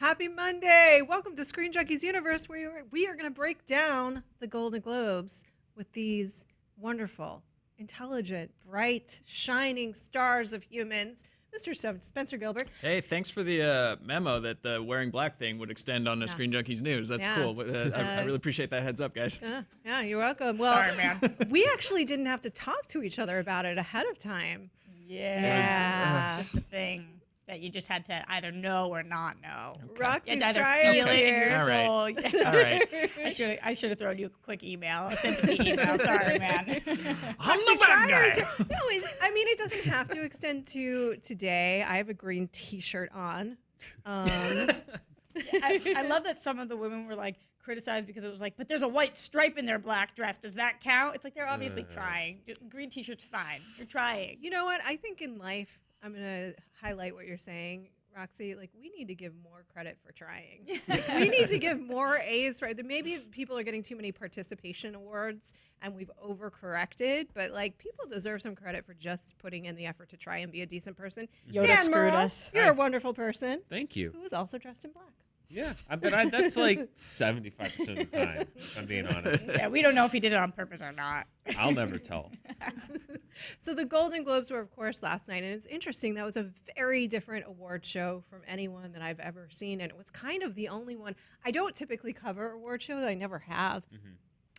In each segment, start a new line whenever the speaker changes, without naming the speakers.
Happy Monday. Welcome to Screen Junkies Universe, where we are going to break down the Golden Globes with these wonderful, intelligent, bright, shining stars of humans. Mr. Spencer GIlbert.
Hey, thanks for the memo that the wearing black thing would extend on the Screen Junkies news. That's cool. I really appreciate that heads up, guys.
Yeah, you're welcome. Well,
sorry, man.
We actually didn't have to talk to each other about it ahead of time.
Yeah. Just the thing that you just had to either know or not know.
Okay. Roxy
You had to
Striar
either feel it in your
All right.
soul.
All right.
I should have thrown you a quick email. I sent the email. Sorry, man.
I'm the bad guy.
No, it doesn't have to extend to today. I have a green T-shirt on.
I love that some of the women were like criticized because it was like, but there's a white stripe in their black dress. Does that count? It's like they're obviously trying. Green T-shirt's fine. You're trying.
You know what? I think in life, I'm going to highlight what you're saying, Roxy. Like, we need to give more credit for trying. We need to give more A's. Right? Maybe people are getting too many participation awards and we've overcorrected, but like, people deserve some credit for just putting in the effort to try and be a decent person.
Yoda
Dan
screwed
Murrell,
us.
You're a wonderful person.
Thank you.
Who is also dressed in black.
Yeah, but that's like 75% of the time, if I'm being honest.
Yeah, we don't know if he did it on purpose or not.
I'll never tell.
So the Golden Globes were, of course, last night, and it's interesting. That was a very different award show from anyone that I've ever seen, and it was kind of the only one. I don't typically cover award shows. I never have,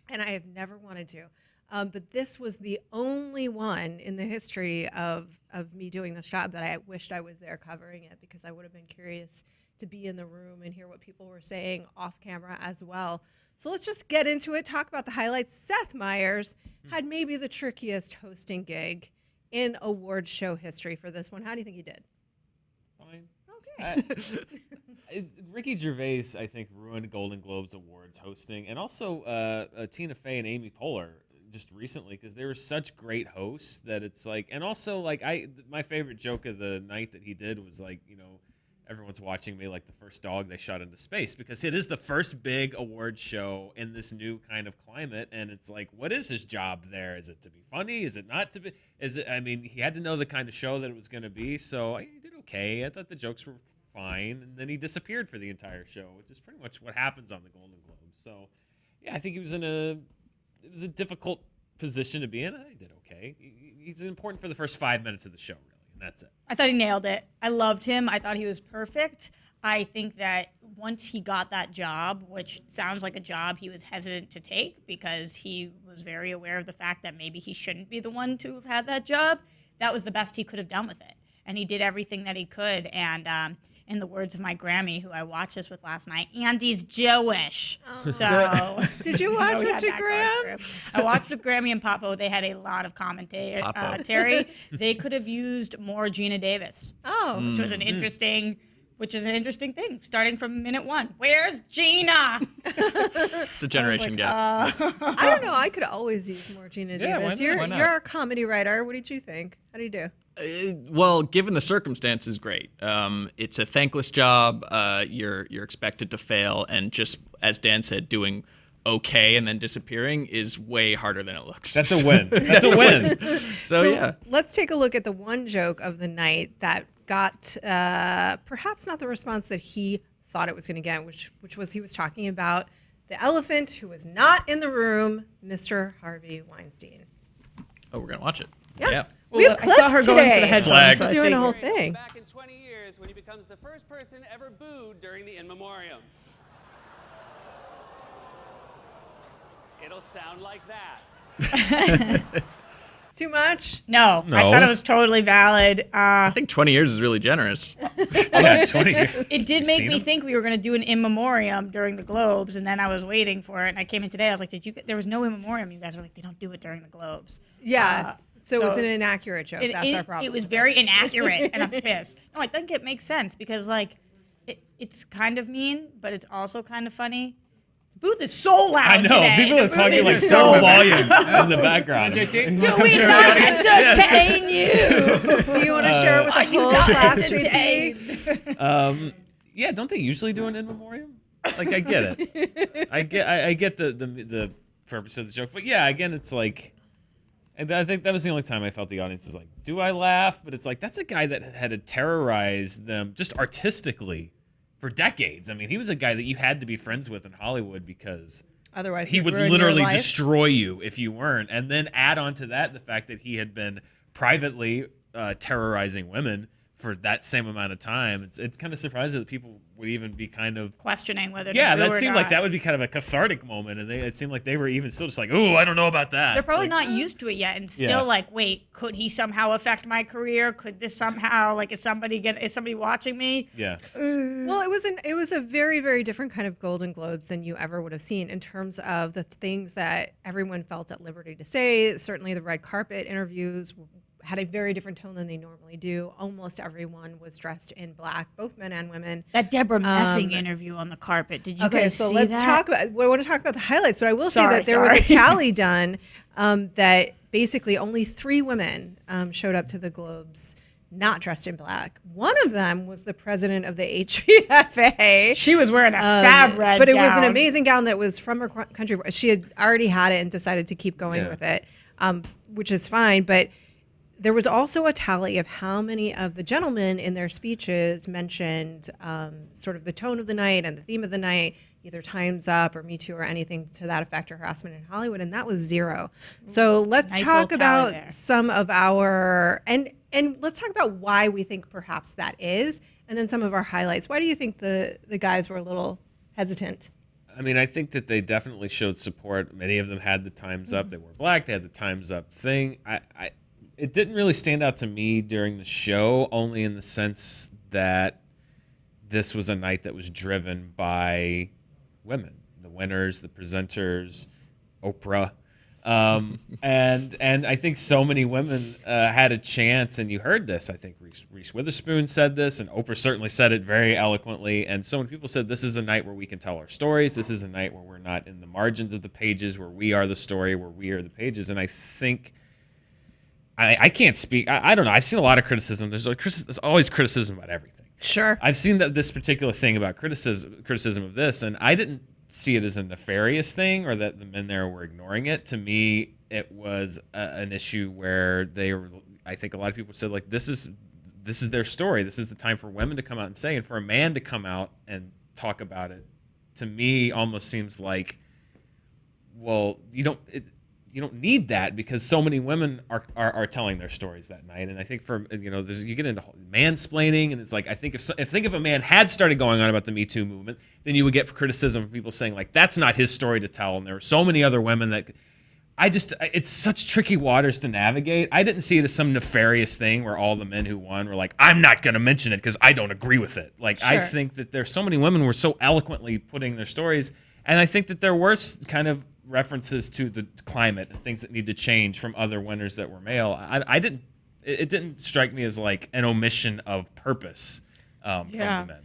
and I have never wanted to. But this was the only one in the history of me doing this job that I wished I was there covering it, because I would have been curious to be in the room and hear what people were saying off camera as well. So let's just get into it, talk about the highlights. Seth Meyers had maybe the trickiest hosting gig in award show history for this one. How do you think he did?
Fine.
Okay.
Ricky Gervais, I think, ruined Golden Globes Awards hosting, and also Tina Fey and Amy Poehler just recently, because they were such great hosts that it's like, and also like my favorite joke of the night that he did was like, you know, everyone's watching me like the first dog they shot into space, because it is the first big award show in this new kind of climate. And it's like, what is his job there? Is it to be funny? Is it not to be? Is it? I mean, he had to know the kind of show that it was going to be. So he did okay. I thought the jokes were fine. And then he disappeared for the entire show, which is pretty much what happens on the Golden Globes. So yeah, I think it was a difficult position to be in. I did okay. He's important for the first 5 minutes of the show, really. And that's it.
I thought he nailed it. I loved him. I thought he was perfect. I think that once he got that job, which sounds like a job he was hesitant to take because he was very aware of the fact that maybe he shouldn't be the one to have had that job, that was the best he could have done with it. And he did everything that he could. And in the words of my Grammy, who I watched this with last night, Andy's Jewish.
Oh.
So
Did you watch with your Graham?
I watched with Grammy and Papo. They had a lot of commentary. They could have used more Gina Davis.
Oh.
Which was an interesting thing, starting from minute one. Where's Gina?
It's a generation gap.
I don't know. I could always use more Gina
Yeah,
Davis.
why not?
You're a comedy writer. What did you think? How do you do?
Well, given the circumstances, great. It's a thankless job. You're expected to fail, and just as Dan said, doing okay and then disappearing is way harder than it looks.
That's a win. That's a win.
So yeah.
Let's take a look at the one joke of the night that got perhaps not the response that he thought it was going to get, which was he was talking about the elephant who was not in the room, Mr. Harvey Weinstein.
Oh, we're gonna watch it.
Yeah.
Well,
We have
I
clips
saw her
today.
going for the headphones.
Flag.
So I
Doing a whole
figured.
thing.
Back in 20 years when he becomes the first person ever booed during the In Memoriam. It'll sound like that.
Too much?
No, I
No.
thought it was totally valid.
I think 20 years is really generous.
Yeah, 20 years.
It did make
seen
me
him?
think we were going to do an in memoriam during the Globes, and then I was waiting for it, and I came in today. I was like, there was no in memoriam. You guys were like, they don't do it during the Globes.
Yeah. So it was
so
an inaccurate joke. That's our problem.
It was very inaccurate, and I'm pissed. No, I think it makes sense because, like, it's kind of mean, but it's also kind of funny. The booth is so loud
I know.
today.
People
The
are
booth
talking
is
like
so
so
loud.
volume in the background.
Do we not entertain you?
Do you want to share it with the
Are you
whole
not
class, JT?
entertained?
Yeah, don't they usually do an in memoriam? Like, I get it. I get the purpose of the joke, but yeah, again, it's like, and I think that was the only time I felt the audience was like, do I laugh? But it's like, that's a guy that had to terrorize them just artistically for decades. I mean, he was a guy that you had to be friends with in Hollywood because
Otherwise,
he
you'd
would
ruin your
literally
life.
destroy you if you weren't. And then add on to that the fact that he had been privately terrorizing women for that same amount of time. It's kind of surprising that people would even be kind of
questioning whether to
yeah,
boo
that
or
seemed
not.
like that would be kind of a cathartic moment, and it seemed like they were even still just like, oh, I don't know about that.
They're
It's
probably
like,
not used to it yet, and still
Yeah.
like, wait, could he somehow affect my career? Could this somehow, like, is somebody watching me?
yeah.
Well, it was a very, very different kind of Golden Globes than you ever would have seen in terms of the things that everyone felt at liberty to say. Certainly, the red carpet interviews had a very different tone than they normally do. Almost everyone was dressed in black, both men and women.
That Deborah Messing interview on the carpet. Did you
Okay,
guys
so
see
let's
that?
talk about. We want to talk about the highlights, but I will say
Sorry,
that there was a
sorry.
tally done that basically only 3 women showed up to the Globes not dressed in black. One of them was the president of the HVFA.
She was wearing a fab red
But it was an
gown.
amazing gown that was from her country. She had already had it and decided to keep going
Yeah.
with it, which is fine. But there was also a tally of how many of the gentlemen in their speeches mentioned sort of the tone of the night and the theme of the night, either Time's Up or Me Too or anything to that effect, or harassment in Hollywood, and that was 0. So let's
Nice
talk
little tally
about
there.
some of our and let's talk about why we think perhaps that is, and then some of our highlights. Why do you think the guys were a little hesitant?
I mean, I think that they definitely showed support. Many of them had the Time's Up. They were black. They had the Time's Up thing. It didn't really stand out to me during the show, only in the sense that this was a night that was driven by women, the winners, the presenters, Oprah. And I think so many women had a chance, and you heard this. I think Reese Witherspoon said this, and Oprah certainly said it very eloquently. And so many people said this is a night where we can tell our stories. This is a night where we're not in the margins of the pages, where we are the story, where we are the pages. And I think I can't speak. I don't know. I've seen a lot of criticism. There's always criticism about everything.
Sure.
I've seen this particular thing about criticism of this, and I didn't see it as a nefarious thing or that the men there were ignoring it. To me, it was an issue where they were. I think a lot of people said, like, this is their story. This is the time for women to come out and say, and for a man to come out and talk about it. To me, almost seems like, well, you don't need that because so many women are telling their stories that night. And I think you get into mansplaining, and it's like, I think if a man had started going on about the Me Too movement, then you would get criticism from people saying, like, that's not his story to tell. And there were so many other women that it's such tricky waters to navigate. I didn't see it as some nefarious thing where all the men who won were like, I'm not going to mention it because I don't agree with it. Like, I
Sure.
think that there's so many women who were so eloquently putting their stories. And I think that there were kind of references to the climate and things that need to change from other winners that were male. It didn't strike me as like an omission of purpose from the men.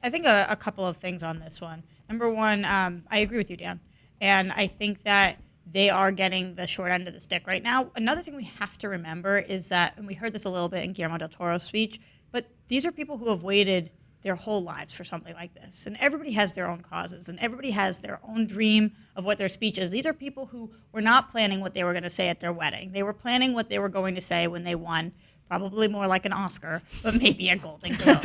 I think a couple of things on this one. Number one, I agree with you, Dan. And I think that they are getting the short end of the stick right now. Another thing we have to remember is that, and we heard this a little bit in Guillermo del Toro's speech, but these are people who have waited their whole lives for something like this. And everybody has their own causes, and everybody has their own dream of what their speech is. These are people who were not planning what they were going to say at their wedding. They were planning what they were going to say when they won, probably more like an Oscar, but maybe a Golden Globe.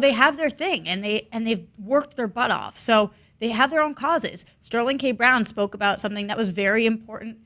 They have their thing, and they've worked their butt off. So they have their own causes. Sterling K. Brown spoke about something that was very important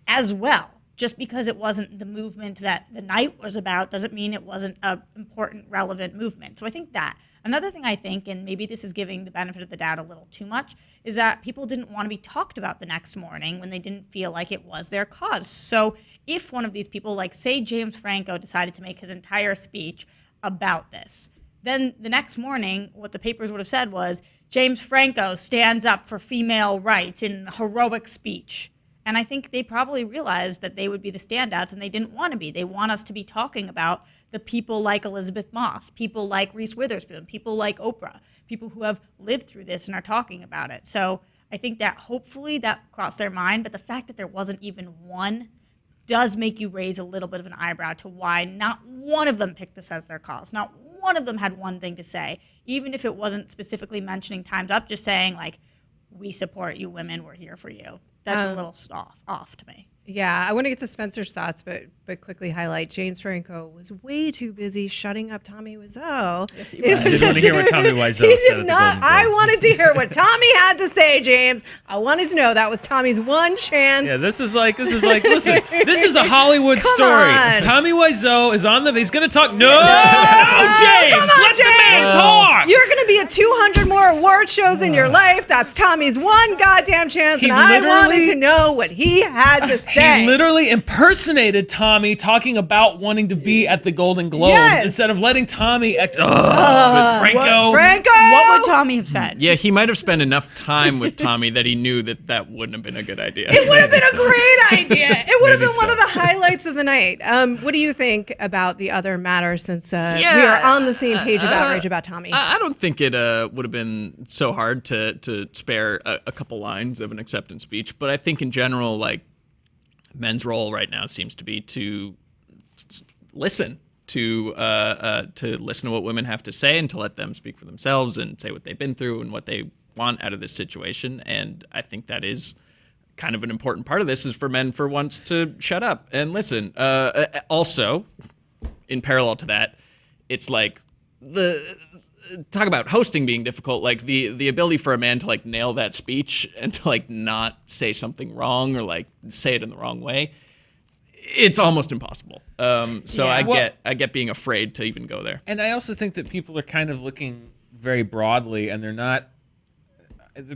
as well. Just because it wasn't the movement that the night was about doesn't mean it wasn't an important, relevant movement. So I think that. Another thing I think, and maybe this is giving the benefit of the doubt a little too much, is that people didn't want to be talked about the next morning when they didn't feel like it was their cause. So if one of these people, like say James Franco, decided to make his entire speech about this, then the next morning what the papers would have said was, James Franco stands up for female rights in heroic speech. And I think they probably realized that they would be the standouts, and they didn't want to be. They want us to be talking about the people like Elizabeth Moss, people like Reese Witherspoon, people like Oprah, people who have lived through this and are talking about it. So I think that hopefully that crossed their mind, but the fact that there wasn't even one does make you raise a little bit of an eyebrow to why not one of them picked this as their cause. Not one of them had one thing to say, even if it wasn't specifically mentioning Time's Up, just saying, like, we support you women, we're here for you. That's a little off to me.
Yeah, I want to get to Spencer's thoughts, but quickly highlight James Franco was way too busy shutting up Tommy Wiseau.
I didn't want to hear what Tommy Wiseau
He
said
did
at the
not.
Golden
I
Globes.
wanted to hear what Tommy had to say, James. I wanted to know that was Tommy's one chance.
Yeah, this is like, listen, this is a Hollywood
Come
story.
on.
Tommy Wiseau is on he's going to talk. No,
Come
James,
on,
let the man
James.
talk.
You're going to be at 200 more award shows in your life. That's Tommy's one goddamn chance,
He
and I wanted
literally-
to know what he had to say.
He literally impersonated Tommy talking about wanting to be at the Golden Globes
Yes.
instead of letting Tommy Franco.
Franco!
What would Tommy have said?
Yeah, he might have spent enough time with Tommy that he knew that wouldn't have been a good idea.
It would have been a great idea. It would have
Maybe
been one
so.
of the highlights of the night. What do you think about the other matters since we are on the same page of outrage about Tommy?
I don't think it would have been so hard to spare a couple lines of an acceptance speech, but I think in general, like, men's role right now seems to be to listen to listen to what women have to say and to let them speak for themselves and say what they've been through and what they want out of this situation. And I think that is kind of an important part of this, is for men for once to shut up and listen. Also, in parallel to that, it's like talk about hosting being difficult, like the ability for a man to like nail that speech and to like not say something wrong or like say it in the wrong way. It's almost impossible. So
Yeah.
I get being afraid to even go there.
And I also think that people are kind of looking very broadly, and they're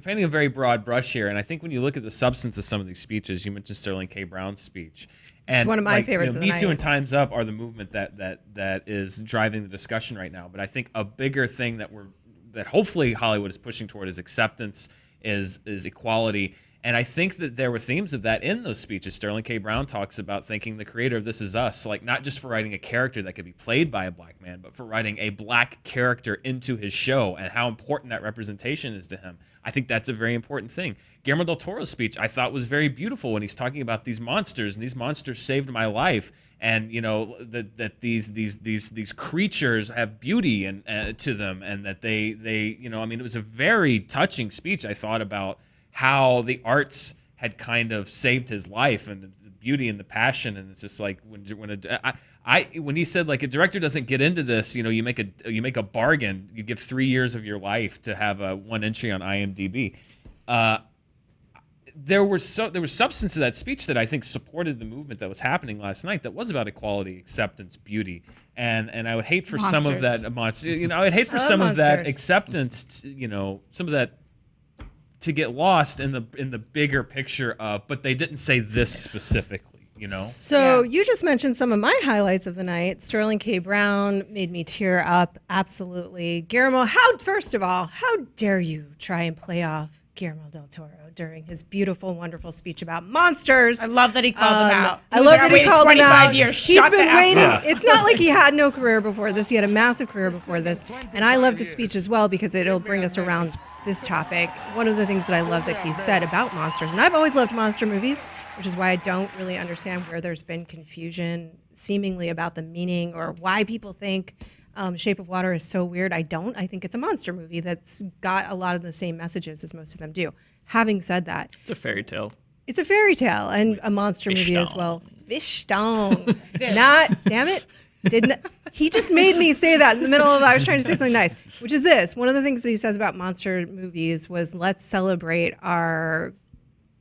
painting a very broad brush here. And I think when you look at the substance of some of these speeches, you mentioned Sterling K. Brown's speech. And
one of my favorites of the
Me Too
night.
and Time's Up are the movement that is driving the discussion right now. But I think a bigger thing that hopefully Hollywood is pushing toward is acceptance, is equality. And I think that there were themes of that in those speeches. Sterling K. Brown talks about thanking the creator of This Is Us, like not just for writing a character that could be played by a black man, but for writing a black character into his show and how important that representation is to him. I think that's a very important thing. Guillermo del Toro's speech I thought was very beautiful when he's talking about these monsters, and these monsters saved my life, and you know that these creatures have beauty and to them, and that they you know, I mean, it was a very touching speech, I thought, about how the arts had kind of saved his life, and the beauty and the passion. And it's just like when he said, like, a director doesn't get into this, you know, you make a bargain, you give 3 years of your life to have one entry on IMDb. There was substance to that speech that I think supported the movement that was happening last night, that was about equality, acceptance, beauty, and I would hate for some of that you know, I would hate for some of that acceptance, you know, some of that to get lost in the bigger picture of, but they didn't say this specifically, you know?
So you just mentioned some of my highlights of the night. Sterling K. Brown made me tear up. Absolutely. Guillermo, first of all, how dare you try and play off Guillermo del Toro during his beautiful, wonderful speech about monsters.
I love that he called them out.
I love that he called them out.
25 years.
He's
Shut
been
the F
waiting.
up.
It's not like he had no career before this. He had a massive career before this. And I loved his speech as well because it'll bring us around this topic. One of the things that I love that he said about monsters, and I've always loved monster movies, which is why I don't really understand where there's been confusion seemingly about the meaning or why people think Shape of Water is so weird. I don't. I think it's a monster movie that's got a lot of the same messages as most of them do. Having said that,
It's a fairy tale.
it's a fairy tale and a monster movie as
Fishstone.
well. Fishstone. Not, damn it. Didn't he just made me say that in the middle of, I was trying to say something nice, which is this. One of the things that he says about monster movies was, let's celebrate our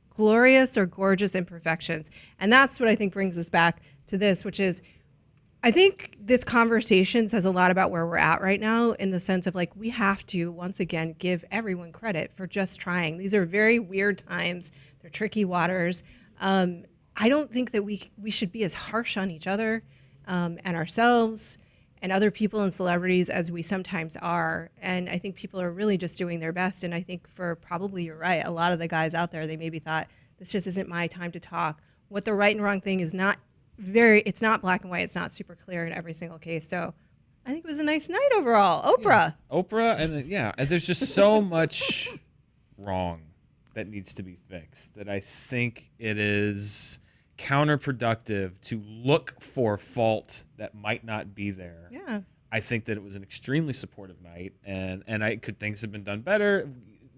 glorious or gorgeous imperfections. And that's what I think brings us back to this, which is, I think this conversation says a lot about where we're at right now, in the sense of, like, we have to, once again, give everyone credit for just trying. These are very weird times. They're tricky waters. I don't think that we should be as harsh on each other and ourselves and other people and celebrities as we sometimes are. And I think people are really just doing their best. And I think probably you're right, a lot of the guys out there, they maybe thought, this just isn't my time to talk. What the right and wrong thing is not it's not black and white. It's not super clear in every single case. So I think it was a nice night overall. Oprah.
Oprah, and there's just so much wrong that needs to be fixed that I think it is counterproductive to look for fault that might not be there.
Yeah.
I think that it was an extremely supportive night, and things have been done better.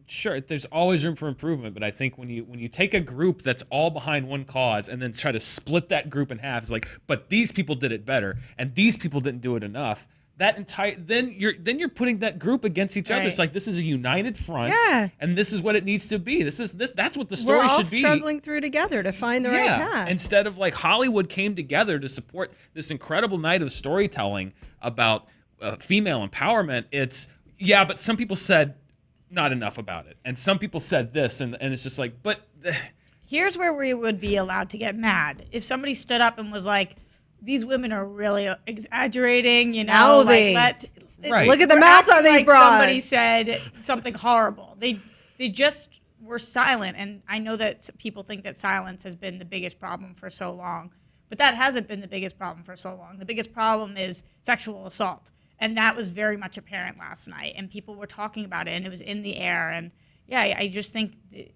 sure, there's always room for improvement, but I think when you take a group that's all behind one cause and then try to split that group in half, it's like, but these people did it better and these people didn't do it enough. Then you're putting that group against each other.
Right.
It's like this is a united front, and this is what it needs to be. That's what the story
We're all
should be.
struggling through together to find the right path.
Instead of like Hollywood came together to support this incredible night of storytelling about female empowerment. But some people said not enough about it, and some people said this, and it's just like, but.
Here's where we would be allowed to get mad. If somebody stood up and was like, these women are really exaggerating,
Mouthy.
Right.
Look at the
we're
mouth
acting
on these
like
broads.
somebody said something horrible. They just were silent, and I know that people think that silence has been the biggest problem for so long, but that hasn't been the biggest problem for so long. The biggest problem is sexual assault, and that was very much apparent last night, and people were talking about it, and it was in the air, and yeah, I just think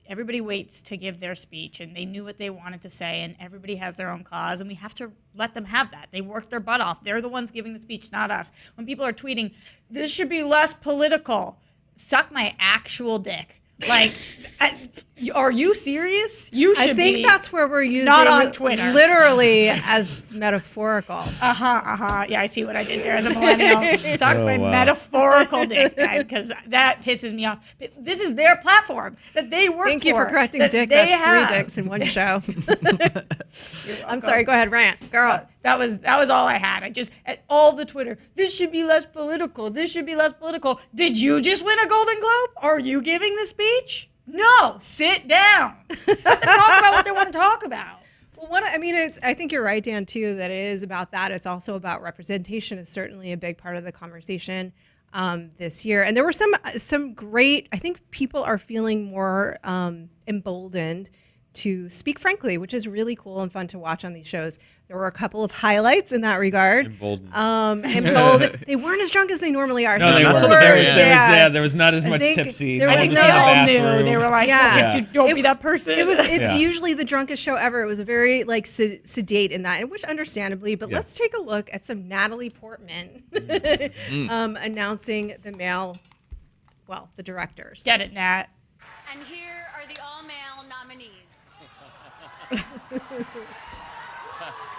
everybody waits to give their speech, and they knew what they wanted to say, and everybody has their own cause, and we have to let them have that. They worked their butt off. They're the ones giving the speech, not us. When people are tweeting, this should be less political, suck my actual dick. Like, are you serious? You should
I think
be
that's where we're using
not on Twitter.
literally as metaphorical.
Yeah, I see what I did there as a millennial. Suck my metaphorical dick, because that pisses me off. But this is their platform that they work for.
Thank you for correcting
that
Dick.
they
That's
have.
3 dicks in one show. I'm sorry. Go ahead, rant, girl.
That was all I had. I just at all the Twitter. This should be less political. This should be less political. Did you just win a Golden Globe? Are you giving the speech? No. Sit down. Let them talk about what they want to talk about.
Well, I think you're right, Dan, too, that it is about that. It's also about representation. Is certainly a big part of the conversation this year. And there were some great. I think people are feeling more emboldened to speak frankly, which is really cool and fun to watch on these shows. There were a couple of highlights in that regard.
Emboldened.
They weren't as drunk as they normally are.
No, they
not
weren't.
till the very end.
There was not as
I
much
think
tipsy.
there
No
was
one
I think
was
they
in the
all knew.
bathroom.
They were like,
Yeah.
don't be that person.
It's usually the drunkest show ever. It was a very sedate in that, and which understandably. But let's take a look at some Natalie Portman announcing the the directors.
Get it, Nat.
And here are the all-male nominees. For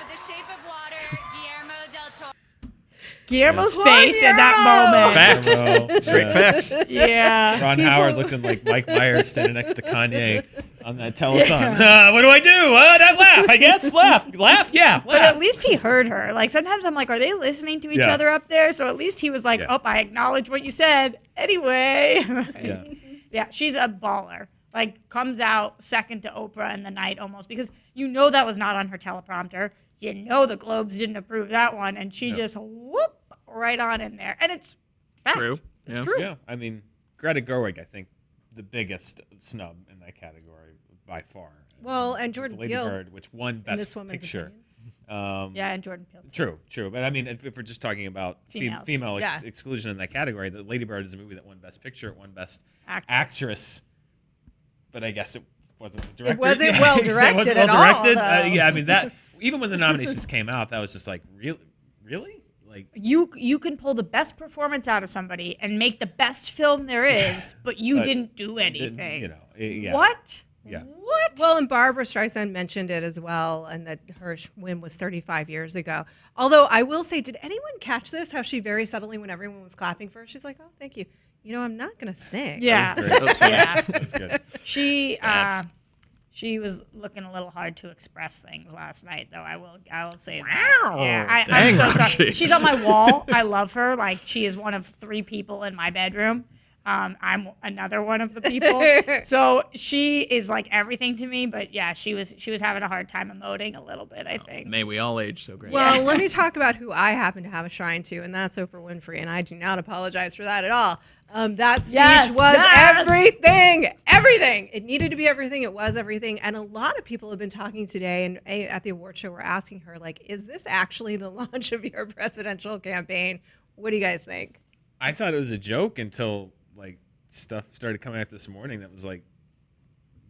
The Shape of Water, Guillermo del Toro.
Guillermo's face in that moment.
Facts. Straight facts.
Yeah.
Ron Howard looking like Mike Myers standing next to Kanye on that telethon. What do I do? I laugh, I guess. Laugh. Yeah.
But at
Laugh.
least he heard her. Like sometimes I'm like, are they listening to each
Yeah.
other up there? So at least he was like,
Yeah.
I acknowledge what you said. Anyway.
Yeah.
Yeah, she's a baller. Like comes out second to Oprah in the night almost because you know that was not on her teleprompter. You know the Globes didn't approve that one, and she just whoop right on in there. And it's fact.
True.
It's
Yeah.
true.
Yeah. I mean, Greta Gerwig, I think, the biggest snub in that category by far.
Well, and Jordan
Lady
Peele,
Bird, which won
this
Best
woman's
Picture.
Yeah, and Jordan Peele. too.
True. But I mean, if we're just talking about
Females.
female
Yeah.
exclusion in that category, the Lady Bird is a movie that won Best Picture, it won Best
Actress.
Actress. But I guess it wasn't the director.
wasn't well
It
directed
wasn't
at
well
all,
directed.
though.
Yeah, I mean that. Even when the nominations came out, that was just like, really, like.
You can pull the best performance out of somebody and make the best film there is, but you didn't do anything.
You know, yeah.
What?
Yeah.
What?
Well, and Barbara Streisand mentioned it as well, and that her win was 35 years ago. Although I will say, did anyone catch this? How she very subtly, when everyone was clapping for her, she's like, "Oh, thank you. You know, I'm not gonna sing."
yeah.
That was funny.
Yeah.
That was good.
She was looking a little hard to express things last night, though. I will say that. Yeah, I'm
Dang,
so
Roxy.
sorry. She's on my wall. I love her. Like she is one of 3 people in my bedroom. I'm another one of the people. So she is like everything to me. But yeah, she was having a hard time emoting a little bit, I think.
May we all age so great.
Well, let me talk about who I happen to have a shrine to, and that's Oprah Winfrey, and I do not apologize for that at all. That speech was everything. Everything. It needed to be everything. It was everything. And a lot of people have been talking today, and at the award show, we're asking her, like, is this actually the launch of your presidential campaign? What do you guys think?
I thought it was a joke until like stuff started coming out this morning that was like,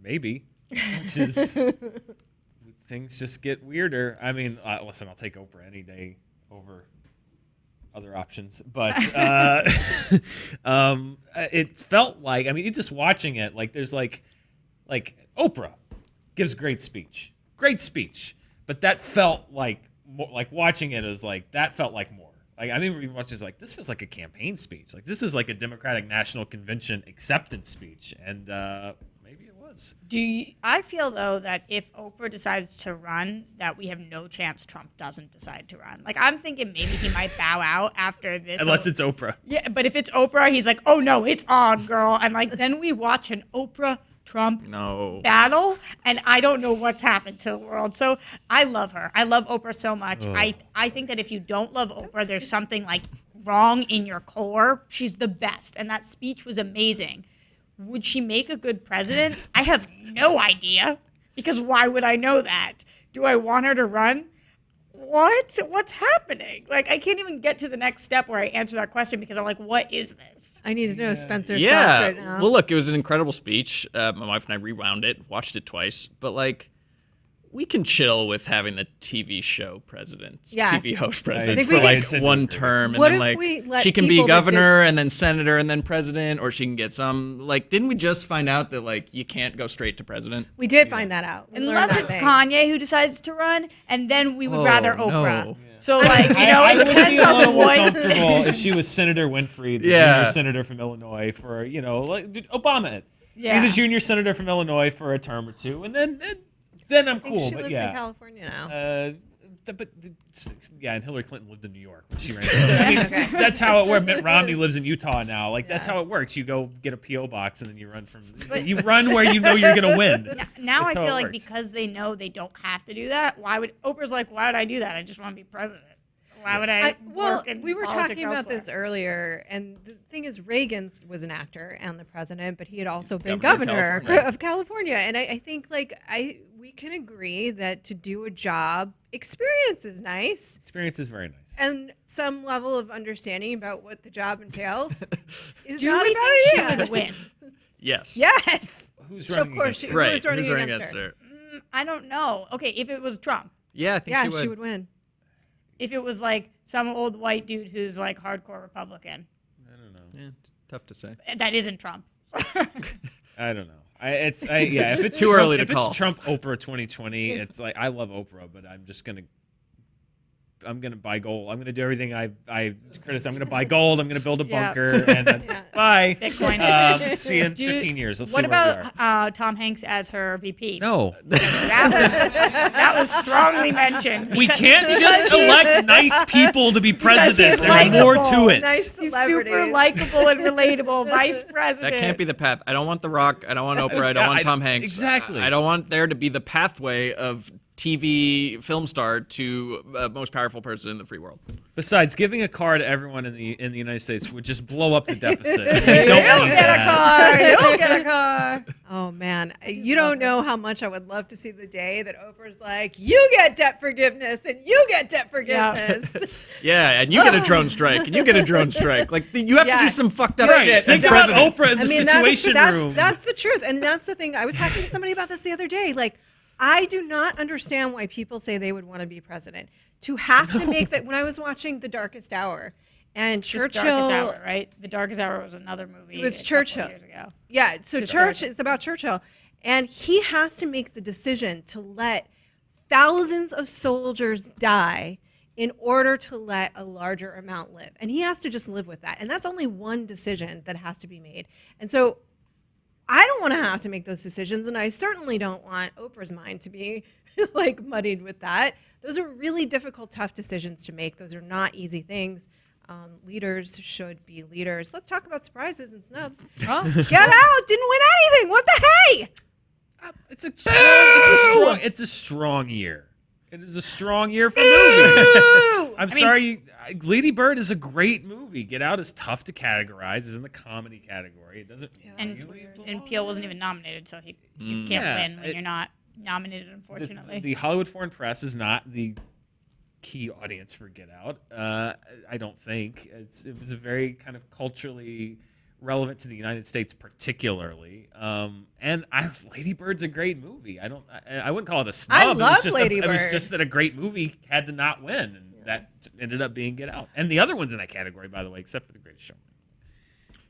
maybe, which is things just get weirder. I mean, listen, I'll take Oprah any day over other options, but it felt like, I mean, just watching it, like there's like Oprah gives great speech, but that felt like more, like watching it is like that felt like more. Like I mean, even watching like this feels like a campaign speech. Like this is like a Democratic National Convention acceptance speech, and maybe it was.
I feel though that if Oprah decides to run, that we have no chance Trump doesn't decide to run. Like I'm thinking maybe he might bow out after this.
Unless it's Oprah.
Yeah, but if it's Oprah, he's like, oh no, it's on, girl, and like then we watch an Oprah Trump battle, and I don't know what's happened to the world. So I love her. I love Oprah so much. I think that if you don't love Oprah, there's something like wrong in your core. She's the best, and that speech was amazing. Would she make a good president? I have no idea, because why would I know that? Do I want her to run? What's happening? Like, I can't even get to the next step where I answer that question because I'm like, what is this?
I need to know Spencer's thoughts right now.
Well, look, it was an incredible speech. My wife and I rewound it, watched it twice, but like, we can chill with having the TV show president, TV host president for like one term, and
what
then
if
like
we let
she can be
people that
governor and then senator and then president, or she can get some like. Didn't we just find out that like you can't go straight to president?
We did find that out. We learned
Unless
that
it's
thing.
Kanye who decides to run, and then we would rather Oprah.
no.
So like, you know,
I
it
would be
depends
a
on the
little more
one.
comfortable if she was Senator Winfrey, the junior senator from Illinois, for like Obama. It.
Yeah.
Be the junior senator from Illinois for a term or two, and then I'm
I think
cool.
she
But
lives
yeah,
in California now.
And Hillary Clinton lived in New York when she ran. I mean,
Okay.
that's how it works. Mitt Romney lives in Utah now. Like that's how it works. You go get a PO box and then you run you run where you know you're gonna win.
Now
That's
I
how
feel
it
like
works.
because they know they don't have to do that. Oprah's like, why would I do that? I just want to be president. Why would I? work in
we were
politics
talking about
elsewhere?
this earlier, and the thing is, Reagan was an actor and the president, but he had also been
governor
governor of California. And I think like we can agree that to do a job, experience is nice,
Experience is very nice.
and some level of understanding about what the job entails is
Do
not
we
a bad
think she
idea.
would win?
Yes.
Yes.
Who's
So
running
of course
against
she-
her?
Right.
Who's running
Who's running
against
against her?
I don't know. Okay, if it was Trump,
Yeah, I think
Yeah,
she would.
win.
if it was like some old white dude who's like hardcore Republican,
I don't know.
Yeah, tough to say.
that isn't Trump.
I don't know. If it's
Too
Trump,
early to
if
call.
it's Trump Oprah 2020, it's like I love Oprah, but I'm gonna buy gold. I'm gonna do everything I criticize. I'm gonna buy gold. I'm gonna build a
Yeah.
bunker and then bye.
Bitcoin.
See you in
Do you-
15 years. Let's
What
see where we
about
are.
Tom Hanks as her VP?
No,
That was strongly mentioned.
we can't just elect nice people to be president.
he's
There's more to
likable.
it.
Nice
He's
celebrities.
super likable and relatable vice president.
That can't be the path. I don't want The Rock. I don't want Oprah. I don't want Tom Hanks.
Exactly.
I don't want there to be the pathway of TV film star to most powerful person in the free world.
Besides, giving a car to everyone in the United States would just blow up the deficit. We
You
don't
don't
need
get a
that.
car. You don't get a car.
Oh man, you don't know how much I would love to see the day that Oprah's like, you get debt forgiveness and you get debt forgiveness.
Yeah, and you get a drone strike, and you get a drone strike. Like you have to
Yeah.
do some fucked up
Right.
shit.
Think
as
about
president.
Oprah in the Situation Room.
That's the truth, and that's the thing. I was talking to somebody about this the other day. Like, I do not understand why people say they would want to be president. To have to make that. When I was watching The Darkest Hour, and
Just
Churchill,
Darkest Hour, right? The Darkest Hour was another movie.
It was
a couple
Churchill.
years ago.
Yeah, so
Just
it's about Churchill. And he has to make the decision to let thousands of soldiers die in order to let a larger amount live. And he has to just live with that. And that's only one decision that has to be made. And so I don't want to have to make those decisions. And I certainly don't want Oprah's mind to be like muddied with that. Those are really difficult, tough decisions to make. Those are not easy things. Leaders should be leaders. Let's talk about surprises and snubs. Get out! Didn't win anything. What the hey?
It's a strong year. It is a strong year for movies. I'm sorry. Lady Bird is a great movie. Get Out is tough to categorize. It's in the comedy category. It doesn't.
And Peele wasn't even nominated, so you can't win when you're not nominated, unfortunately.
The Hollywood Foreign Press is not the key audience for Get Out. I don't think it was a very kind of culturally relevant to the United States, particularly. And Lady Bird's a great movie. I wouldn't call it a snub.
I love
It was
Lady
It was
Bird.
just that a great movie had to not win. And that ended up being Get Out. And the other ones in that category, by the way, except for The Greatest Showman.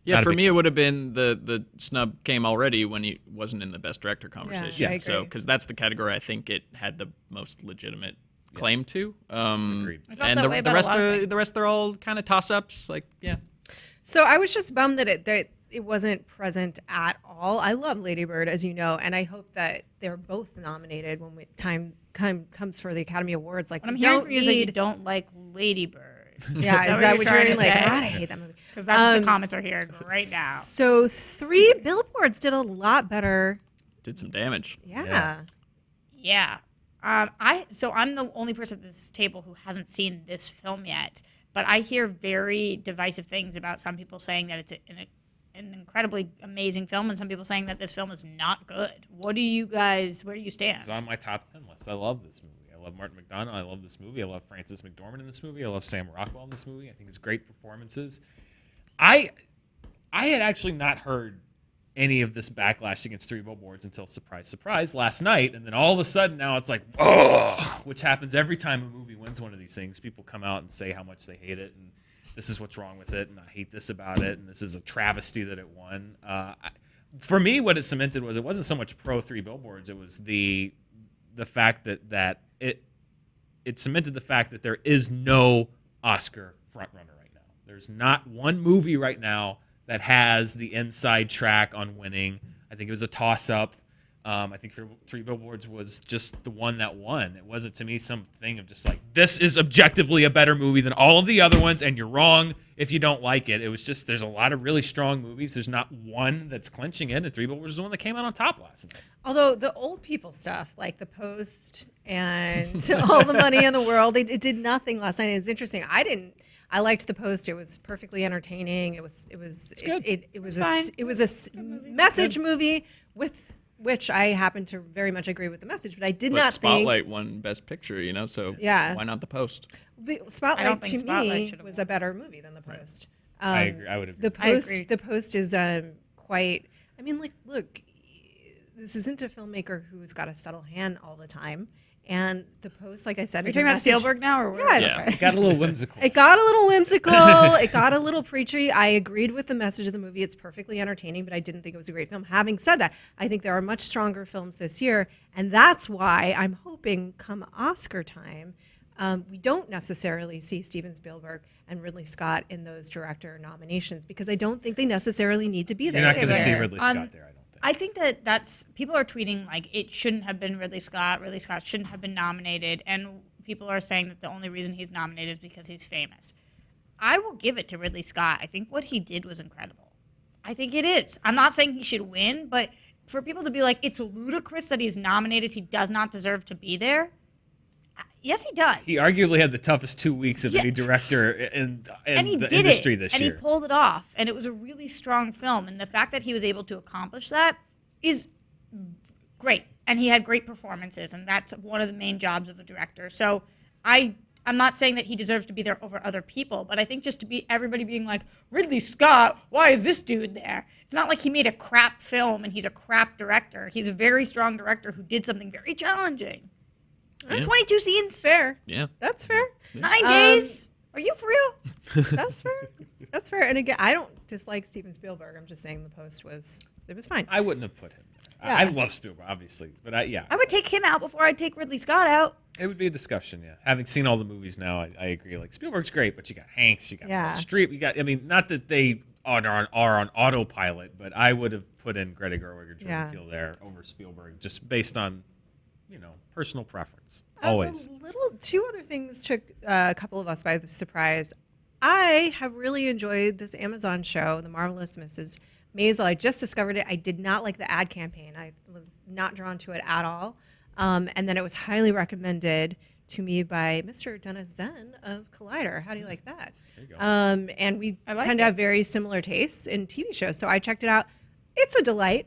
Yeah,
Not a
for
big
me, it would have been the snub came already when he wasn't in the Best Director conversation.
I
So,
agree.
because that's the category I think it had the most legitimate claim to.
Agreed.
I felt
And
that way
the
about a
rest
lot of
are
things.
the rest are all kind of toss ups. Like, yeah.
So I was just bummed that it wasn't present at all. I love Lady Bird, as you know, and I hope that they're both nominated when time comes for the Academy Awards. Like,
What I'm
we
hearing
don't
from you is that you
need.
don't like Lady Bird.
Yeah, is that what you're
trying
hearing?
to
Like,
say?
God, I hate that movie.
Because that's what the comments are hearing right now.
So 3 Billboards did a lot better.
Did some damage.
Yeah.
Yeah. So I'm the only person at this table who hasn't seen this film yet, but I hear very divisive things about some people saying that it's an incredibly amazing film and some people saying that this film is not good. Where do you stand?
It's on my top 10 list. I love this movie. I love Martin McDonagh. I love this movie. I love Frances McDormand in this movie. I love Sam Rockwell in this movie. I think it's great performances. I had actually not heard any of this backlash against 3 Billboards until, surprise, surprise, last night. And then all of a sudden now it's like, oh, which happens every time a movie wins one of these things. People come out and say how much they hate it and this is what's wrong with it and I hate this about it and this is a travesty that it won. For me, what it cemented was it wasn't so much pro 3 Billboards. It was the fact that it cemented the fact that there is no Oscar frontrunner right now. There's not one movie right now that has the inside track on winning. I think it was a toss-up. I think 3 Billboards was just the one that won. It wasn't, to me, something of just like, this is objectively a better movie than all of the other ones, and you're wrong if you don't like it. It was just, there's a lot of really strong movies. There's not one that's clinching in, and 3 Billboards is the one that came out on top last night.
Although the old people stuff, like The Post and All the Money in the World, it did nothing last night. It's interesting. I liked The Post. It was perfectly entertaining. It was a message movie with which I happen to very much agree with the message, but I did
But
not
Spotlight won Best Picture, so
Yeah.
why not The Post?
think
I don't
Spotlight
think
to
Spotlight
me
should've
was
won.
a better movie than The Post.
I agree. I would agree.
The Post is quite. I mean, like, look, this isn't a filmmaker who's got a subtle hand all the time. And The Post, like I said,
Are you
is a
talking about
message.
Spielberg now? Or what?
Yes.
Yeah.
It got a little whimsical.
It got a little whimsical. It got a little preachy. I agreed with the message of the movie. It's perfectly entertaining, but I didn't think it was a great film. Having said that, I think there are much stronger films this year, and that's why I'm hoping come Oscar time, we don't necessarily see Steven Spielberg and Ridley Scott in those director nominations because I don't think they necessarily need to be there.
You're not going to
Okay,
see
fair.
Ridley Scott there, I don't think.
I think that's people are tweeting like it shouldn't have been Ridley Scott. Ridley Scott shouldn't have been nominated, and people are saying that the only reason he's nominated is because he's famous. I will give it to Ridley Scott. I think what he did was incredible. I think it is. I'm not saying he should win, but for people to be like it's ludicrous that he's nominated, he does not deserve to be there. Yes, he does.
He arguably had the toughest 2 weeks of
Yeah.
any director in
and he
the
did
industry
it,
this
and
year.
he pulled it off, and it was a really strong film. And the fact that he was able to accomplish that is great. And he had great performances, and that's one of the main jobs of a director. So I'm not saying that he deserves to be there over other people, but I think just to be everybody being like Ridley Scott, why is this dude there? It's not like he made a crap film and he's a crap director. He's a very strong director who did something very challenging.
Yeah.
22 scenes,
Fair.
Yeah.
That's fair.
9 days. Are you for real?
That's fair. That's fair. And again, I don't dislike Steven Spielberg. I'm just saying The Post was fine.
I wouldn't have put him there.
Yeah.
I love Spielberg, obviously, but
I would take him out before I'd take Ridley Scott out.
it would be a discussion. Yeah, having seen all the movies now, I agree. Like Spielberg's great, but you got Hanks, you got
Yeah.
Meryl Streep, you got. I mean, not that they are on autopilot, but I would have put in Greta Gerwig or Jordan
Yeah.
Peele there over Spielberg, just based on, personal preference.
As
Always.
two other things took a couple of us by surprise. I have really enjoyed this Amazon show, The Marvelous Mrs. Maisel. I just discovered it. I did not like the ad campaign. I was not drawn to it at all. And then it was highly recommended to me by Mr. Dennis Zen of Collider. How do you like that?
There you go.
And we
like
tend to have very similar tastes in TV shows. So I checked it out. It's a delight.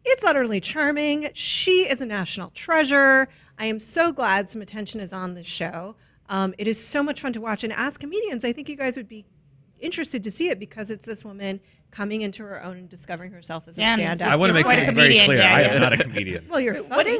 It's utterly charming. She is a national treasure. I am so glad some attention is on this show. It is so much fun to watch. And as comedians, I think you guys would be interested to see it because it's this woman coming into her own and discovering herself as a
Dan,
stand-up.
I want to make
quite a
something very
comedian,
clear.
yeah,
I
yeah.
am not a comedian.
Well, you're funny.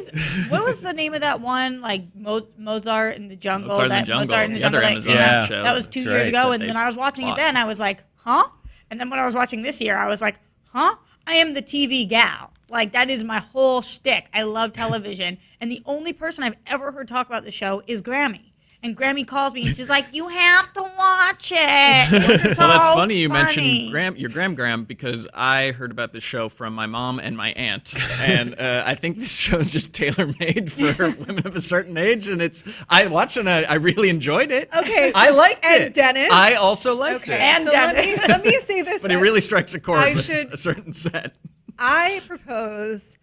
What was the name of that one, like
Mozart
Mozart in the Jungle?
in the Jungle,
Mozart in the
the other
Jungle.
Amazon
Yeah.
show.
That was 2
That's
years
right.
ago,
That
and
they
when I was watching it
bought.
then, I was like, huh? And then when I was watching this year, I was like, huh? I am the TV gal. Like, that is my whole shtick. I love television. And the only person I've ever heard talk about the show is Grammy. And Grammy calls me and she's like, you have to watch it. It's so
Well, that's funny you
funny.
mentioned your Graham because I heard about this show from my mom and my aunt, and I think this show is just tailor made for women of a certain age, and I watched it and I really enjoyed it.
Okay,
I liked
and
it.
Dennis?
I also liked
Okay,
it.
And
so
Dennis.
let me say this.
But it really strikes a chord
I
with
should-
a certain set.
I propose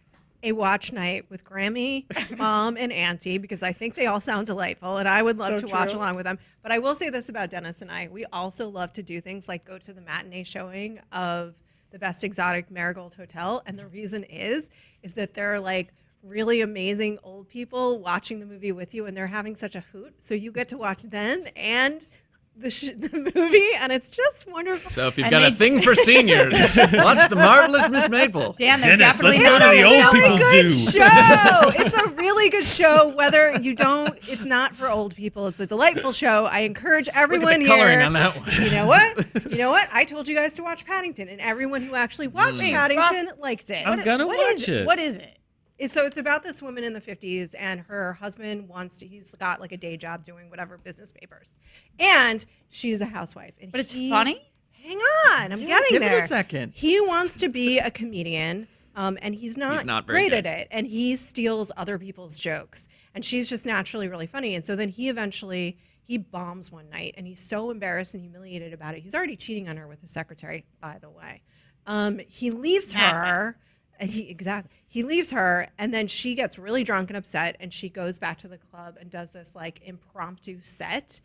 a watch night with Grammy, Mom, and Auntie because I think they all sound delightful and I would love to watch along with them. But I will say this about Dennis and I. We also love to do things like go to the matinee showing of the Best Exotic Marigold Hotel. And the reason is that they're like really amazing old people watching the movie with you and they're having such a hoot. So you get to watch them and the movie, and it's just wonderful.
So if you've
And
got a
they-
thing for seniors, watch The Marvelous Miss Maple.
Dan, they're
Dennis,
definitely
let's go
not
to the
on
old
Netflix.
people
Good
zoo.
show. It's a really good show. Whether you don't, it's not for old people. It's a delightful show. I encourage
Look
everyone
at the coloring
here.
on that one.
You know what? You know what? I told you guys to watch Paddington, and everyone who actually watched Paddington liked it.
I'm gonna
What
watch
is
it.
What is it?
So it's about this woman in the 50s, and her husband he's got like a day job doing whatever business papers, and she's a housewife. And
But it's funny?
Hang on, I'm getting
give
there.
it a second.
He wants to be a comedian, and he's not
very
great
good.
at it, and he steals other people's jokes, and she's just naturally really funny. And so then he bombs one night, and he's so embarrassed and humiliated about it. He's already cheating on her with his secretary, by the way. He leaves her. And he leaves her, and then she gets really drunk and upset, and she goes back to the club and does this like impromptu set,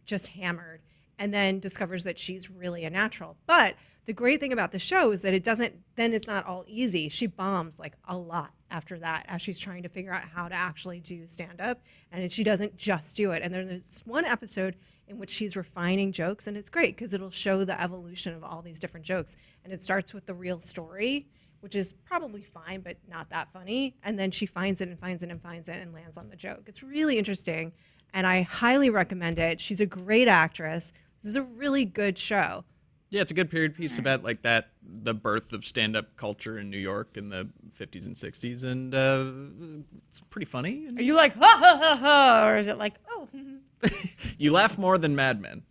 just hammered, and then discovers that she's really a natural. But the great thing about the show is that it's not all easy. She bombs like a lot after that as she's trying to figure out how to actually do stand-up, and she doesn't just do it. And there's one episode in which she's refining jokes, and it's great because it'll show the evolution of all these different jokes. And it starts with the real story, which is probably fine, but not that funny. And then she finds it and finds it and finds it and lands on the joke. It's really interesting, and I highly recommend it. She's a great actress. This is a really good show.
Yeah, it's a good period piece about like the birth of stand-up culture in New York in the 50s and 60s, and it's pretty funny.
Are you like, ha, ha, ha, ha, or is it like, oh,
You laugh more than Mad Men,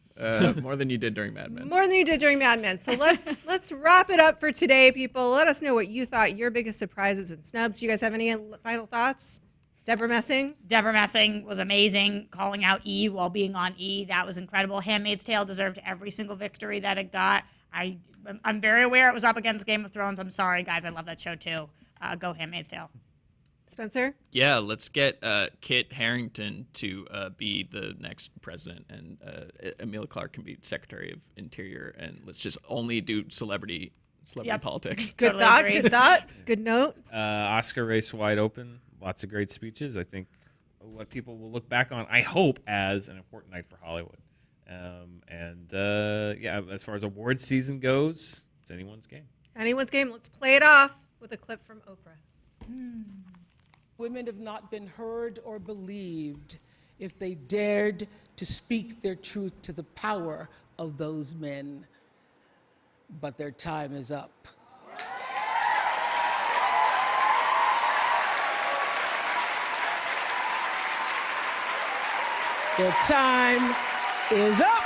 more than you did during Mad Men.
More than you did during Mad Men. So let's wrap it up for today, people. Let us know what you thought your biggest surprises and snubs. Do you guys have any final thoughts? Deborah Messing?
Deborah Messing was amazing, calling out E while being on E. That was incredible. Handmaid's Tale deserved every single victory that it got. I'm very aware it was up against Game of Thrones. I'm sorry, guys. I love that show, too. Go Handmaid's Tale.
Spencer?
Yeah, let's get Kit Harington to be the next president, and Emilia Clarke can be Secretary of Interior, and let's just only do celebrity
Yep.
politics.
Good
Totally
thought.
agree.
Good thought. Good note.
Oscar race wide open. Lots of great speeches. I think what people will look back on, I hope, as an important night for Hollywood. Yeah, as far as award season goes, it's anyone's game.
Anyone's game. Let's play it off with a clip from Oprah.
Women have not been heard or believed if they dared to speak their truth to the power of those men. But their time is up. Their time is up.